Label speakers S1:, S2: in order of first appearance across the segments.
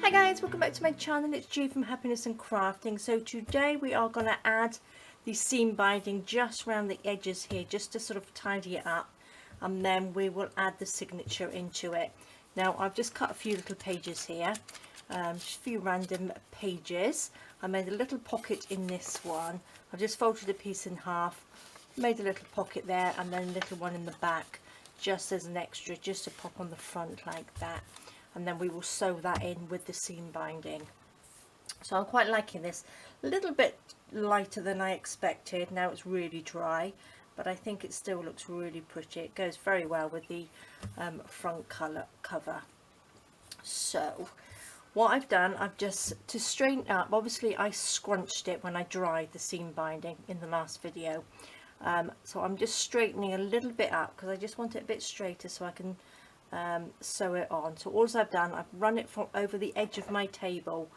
S1: Hi guys, welcome back to my channel. It's G from Happiness and Crafting. So today we are going to add the seam binding just around the edges here, just to sort of tidy it up, and then we will add the signature into it. Now I've just cut a few little pages here, just a few random pages. I made a little pocket in this one. I've just folded a piece in half, made a little pocket there, and then a little one in the back just as an extra, just to pop on the front like that. And then we will sew that in with the seam binding. So I'm quite liking this. A little bit lighter than I expected. Now it's really dry, but I think it still looks really pretty. It goes very well with the front cover. So what I've done, I've just, to straighten up, obviously I scrunched it when I dried the seam binding in the last video. So I'm just straightening a little bit up because I just want it a bit straighter so I can sew it on. So all I've done, I've run it from over the edge of my table,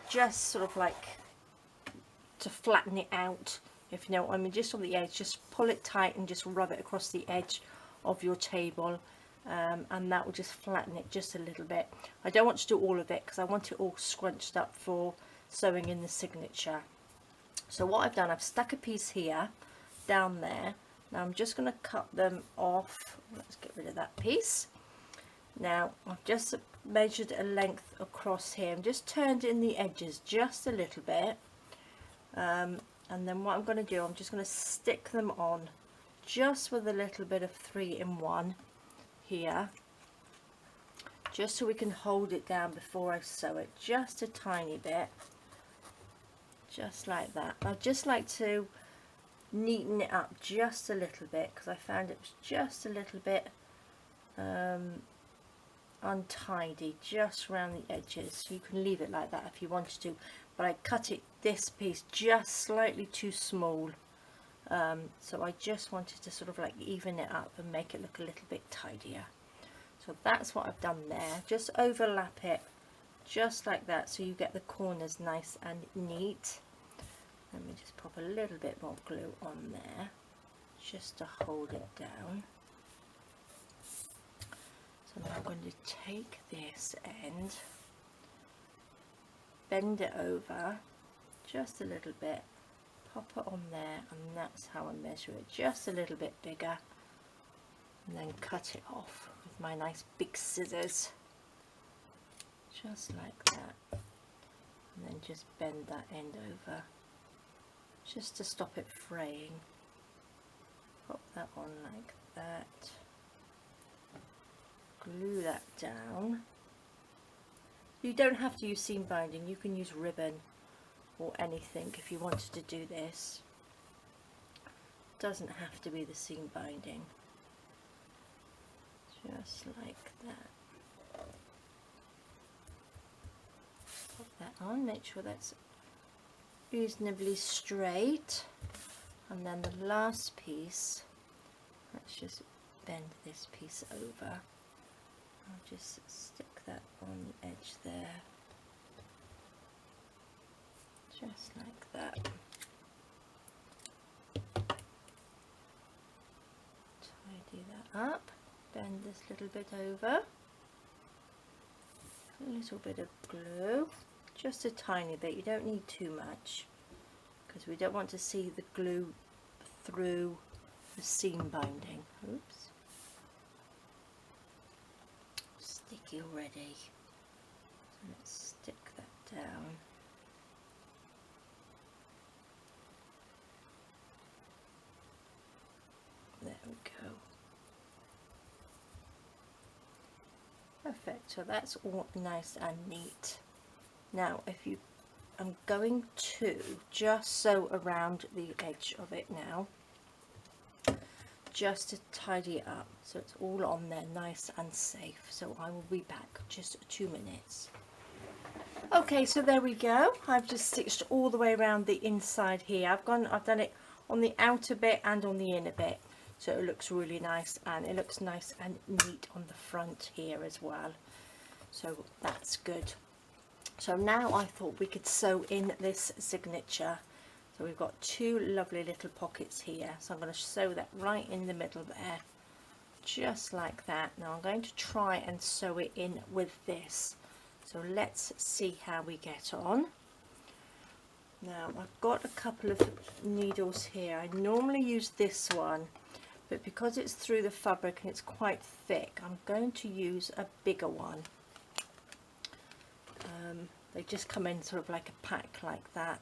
S1: just sort of like to flatten it out, if you know what I mean, just on the edge. Just pull it tight and just rub it across the edge of your table, and that will just flatten it just a little bit. I don't want to do all of it because I want it all scrunched up for sewing in the signature. So what I've done, I've stuck a piece here down there. Now I'm just going to cut them off. Let's get rid of that piece. Now I've just measured a length across here and just turned in the edges just a little bit, and then what I'm going to do, I'm just going to stick them on just with a little bit of 3-in-1 here, just so we can hold it down before I sew it, just a tiny bit, just like that. I'd just like to neaten it up just a little bit because I found it was just a little bit untidy just around the edges. So you can leave it like that if you wanted to, but I cut it, this piece, just slightly too small, so I just wanted to sort of like even it up and make it look a little bit tidier. So that's what I've done there. Just overlap it just like that so you get the corners nice and neat. Let me just pop a little bit more glue on there just to hold it down. So now I'm going to take this end, bend it over just a little bit, pop it on there, and that's how I measure it, just a little bit bigger, and then cut it off with my nice big scissors, just like that, and then just bend that end over just to stop it fraying. Pop that on like that, glue that down. You don't have to use seam binding, you can use ribbon or anything if you wanted to do this. It doesn't have to be the seam binding. Just like that. Pop that on, make sure that's reasonably straight, and then the last piece, let's just bend this piece over. I'll just stick that on the edge there, just like that. Tidy that up, bend this little bit over, a little bit of glue, just a tiny bit, you don't need too much because we don't want to see the glue through the seam binding. Oops. Sticky already. So let's stick that down. There we go. Perfect, so that's all nice and neat. Now I'm going to just sew around the edge of it now, just to tidy it up so it's all on there nice and safe. So I will be back just 2 minutes. Okay, so there we go. I've just stitched all the way around the inside here. I've done it on the outer bit and on the inner bit, so it looks really nice, and it looks nice and neat on the front here as well, so that's good. So now I thought we could sew in this signature. So we've got 2 lovely little pockets here, so I'm going to sew that right in the middle there, just like that. Now I'm going to try and sew it in with this. So let's see how we get on. Now I've got a couple of needles here. I normally use this one, but because it's through the fabric and it's quite thick, I'm going to use a bigger one. They just come in sort of like a pack like that.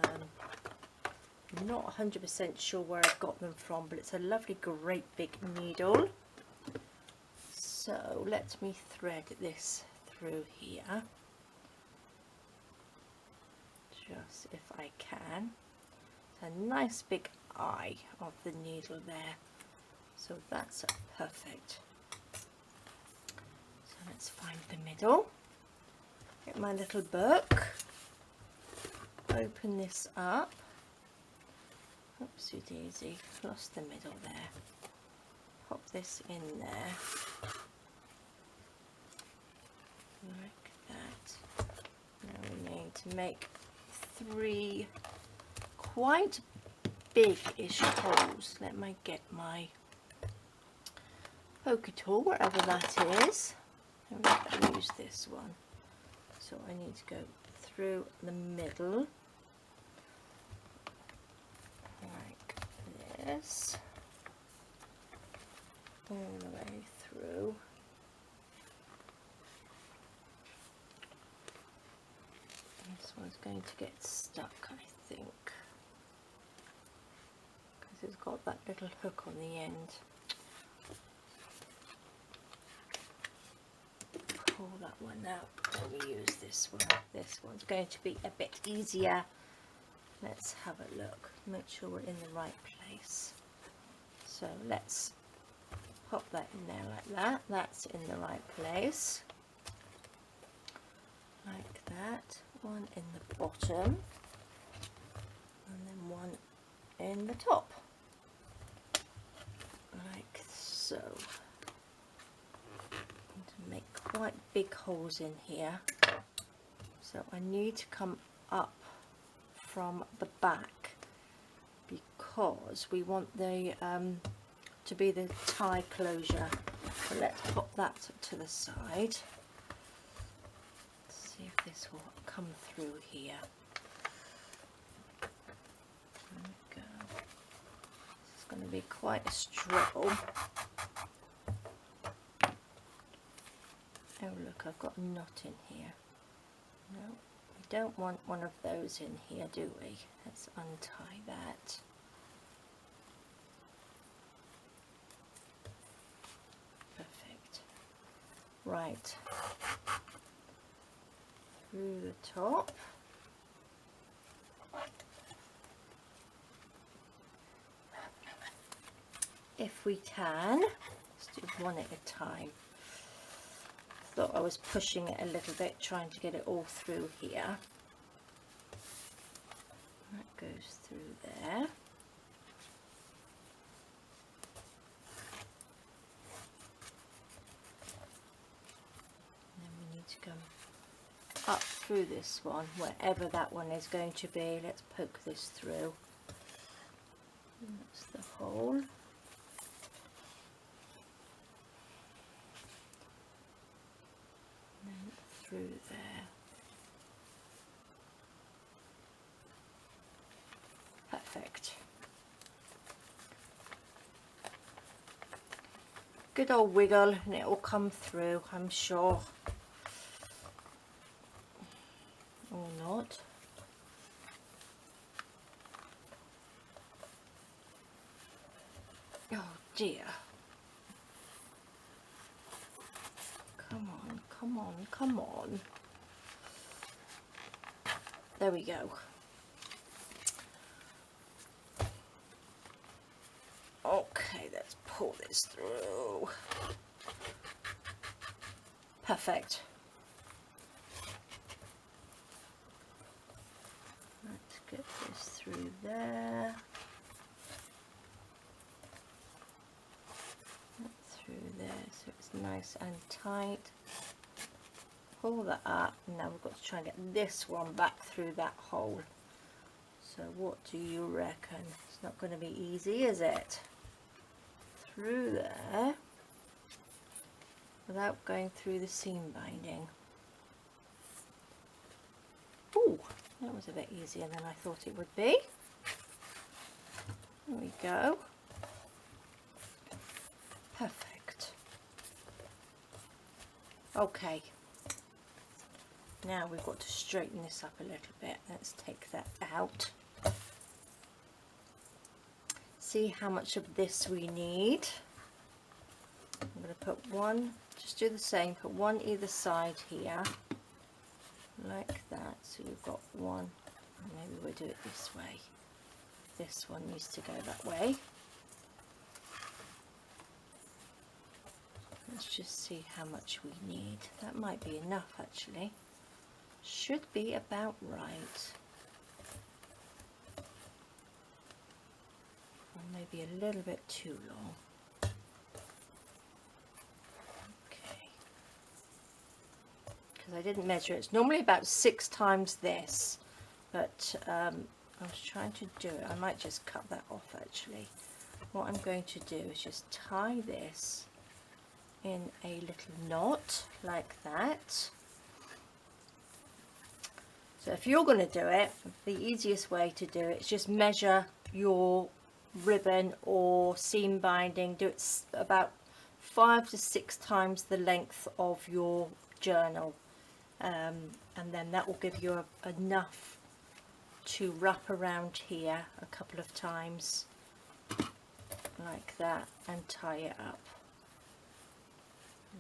S1: I'm not 100% sure where I got them from, but it's a lovely great big needle. So let me thread this through here, just if I can. It's a nice big eye of the needle there, so that's perfect. So let's find the middle, get my little book, open this up. Oopsie daisy, lost the middle there. Pop this in there, like that. Now we need to make 3 quite big-ish holes. Let me get my poker tool, wherever that is. I'll use this one. So I need to go through the middle, like this, all the way through. This one's going to get stuck, I think, because it's got that little hook on the end. Pull that one out, and we use this one. This one's going to be a bit easier. Let's have a look, make sure we're in the right place. So let's pop that in there like that. That's in the right place, like that. One in the bottom, and then one in the top, like so. To make quite big holes in here, so I need to come up from the back because we want the to be the tie closure. So let's pop that to the side. Let's see if this will come through here. There we go. This is going to be quite a struggle. Oh look, I've got a knot in here. No, we don't want one of those in here, do we? Let's untie that. Perfect. Right. Through the top. If we can, let's do one at a time. Thought I was pushing it a little bit, trying to get it all through here. That goes through there. And then we need to come up through this one, wherever that one is going to be. Let's poke this through. And that's the hole. Through there. Perfect. Good old wiggle and it will come through, I'm sure. Or not. Oh dear. Come on, come on, come on. There we go. Okay, let's pull this through. Perfect. Let's get this through there. Through there, so it's nice and tight. Pull that up, and now we've got to try and get this one back through that hole. So what do you reckon? It's not going to be easy, is it? Through there without going through the seam binding. That was a bit easier than I thought it would be. There we go. Perfect. Okay. Now we've got to straighten this up a little bit. Let's take that out. See how much of this we need. I'm going to put one, just do the same, put one either side here, like that. So you've got one, maybe we'll do it this way. This one needs to go that way. Let's just see how much we need. That might be enough actually. Should be about right. Or maybe a little bit too long. Okay. Because I didn't measure it. It's normally about 6 times this, but I was trying to do it. I might just cut that off actually. What I'm going to do is just tie this in a little knot like that. So if you're going to do it, the easiest way to do it is just measure your ribbon or seam binding. Do it about 5 to 6 times the length of your journal, and then that will give you enough to wrap around here a couple of times like that and tie it up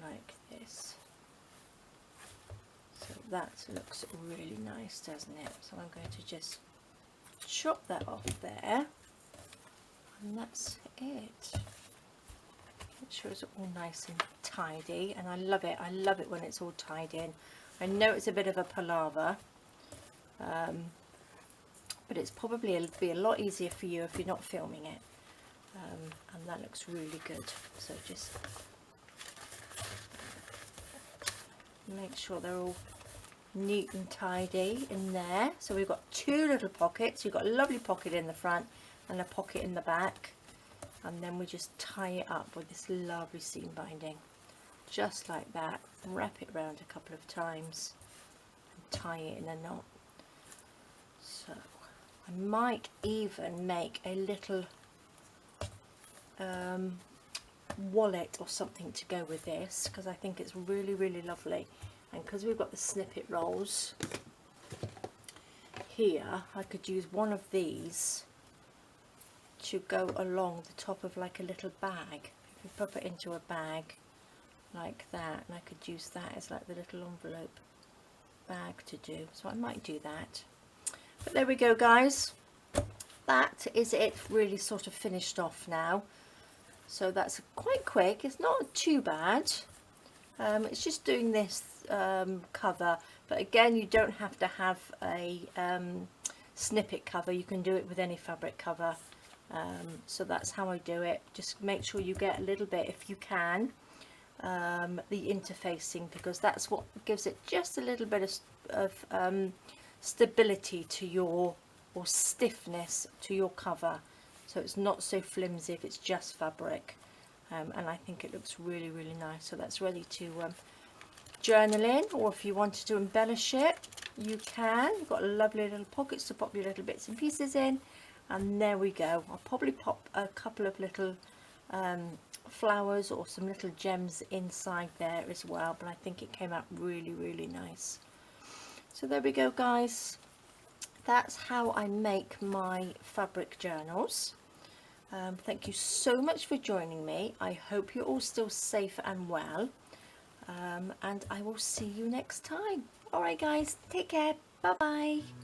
S1: like this. So that looks really nice, doesn't it? So I'm going to just chop that off there, and that's it. Make sure it's all nice and tidy, and I love it. I love it when it's all tied in. I know it's a bit of a palaver, but it's probably be a lot easier for you if you're not filming it, and that looks really good. So just make sure they're all neat and tidy in there. So we've got 2 little pockets. You've got a lovely pocket in the front and a pocket in the back, and then we just tie it up with this lovely seam binding, just like that. Wrap it around a couple of times and tie it in a knot. So I might even make a little wallet or something to go with this, because I think it's really, really lovely. And because we've got the snippet rolls here, I could use one of these to go along the top of like a little bag. If you pop it into a bag like that, and I could use that as like the little envelope bag to do. So I might do that. But there we go, guys. That is it, really sort of finished off now. So that's quite quick. It's not too bad. It's just doing this cover, but again, you don't have to have a snippet cover. You can do it with any fabric cover. So that's how I do it. Just make sure you get a little bit, if you can, the interfacing, because that's what gives it just a little bit of stability to your, or stiffness to your cover, so it's not so flimsy if it's just fabric. And I think it looks really, really nice. So that's ready to journal in, or if you wanted to embellish it, you can. You've got lovely little pockets to pop your little bits and pieces in, and there we go. I'll probably pop a couple of little flowers or some little gems inside there as well, but I think it came out really, really nice. So there we go, guys. That's how I make my fabric journals. Thank you so much for joining me. I hope you're all still safe and well, and I will see you next time. Alright guys, take care. Bye bye.